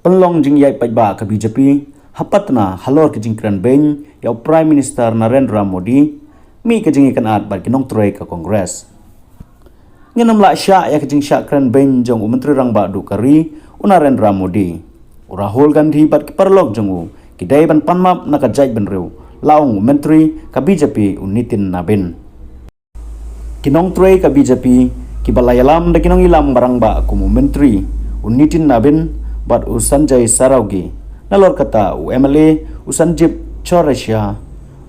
Penlong jing yai pajba ke BJP hapatna halor ke jingkran ben ya Prime Minister Narendra Modi mi ke jing ikan at bar kinong troy ke Kongres. Ngenam la sya ya ke jing sya kran ben jong Menteri Rangba du kari Narendra Modi. Rahul Gandhi bat ke perlog jong kidai ban panmap na ka jai ben rew laung Menteri ke BJP Nitin Nabin. Kinong troy ke BJP kibalayalam da kinong ilam barang ba kumu Menteri Nitin Nabin bat Sanjay Saraugi nalor kata MLA Sanjib Choresya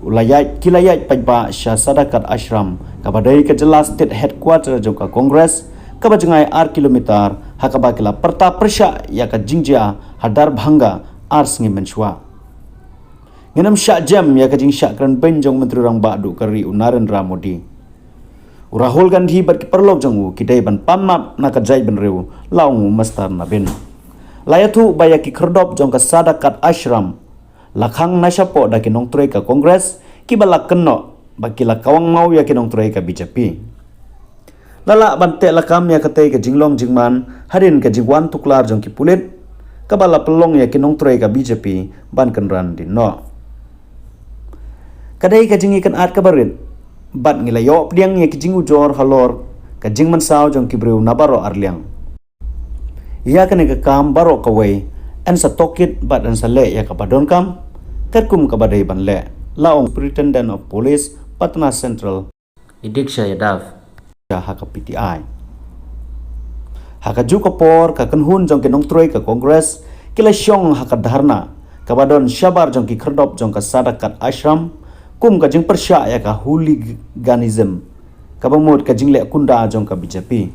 ulayat kilayat pajba Syah Sadakat Ashram kabadai ke jelas state headquarter jongka Kongres kabajengai ar kilometer hakabakila perta persya ya ka jingja hadar bhanga ar sengi menshwa ngenam syak jam ya ka jing syak kran benjong Menteri Rangba du kari Narendra Modi Rahul Gandhi bat perlog jongu kidai ban pamap na ka jai ben rew laung mastar nabin layatu bayaki kerdop jong ka Sadakat Ashram lakhang nasyapo da kinong troy ka Kongres kibala kenno bakila kawang mau ya kinong troy ka BJP lala bante lakam ya katay ka jinglong jingman harin ka jingwan tuklar jong kipulit kabala pelong ya kinong troy ka BJP ban kenran din no kadai ka jingi kan at kabarin bat ngilayo pdiang ya kijingu jor halor ka jingman saw jong kibreu nabaro arliang ia kena ke kam barok kawai en sa tokit bat en sa le ya kapadon kam terkum kabadai ban le laong Superintendent of Police Patna Central Idiksha Yadav ya haka PTI haka juko por ka kenhun jong kinong troy ka Kongres kila syong haka dharna kabadon syabar jong ki kerdop jong ka Sadakat Ashram kum ka jing persya ya ka hooliganism kabamut ka jing le kunda jong ka BJP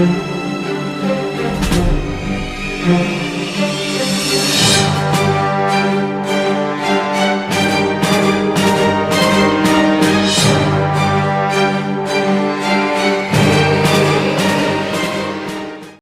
Thank you.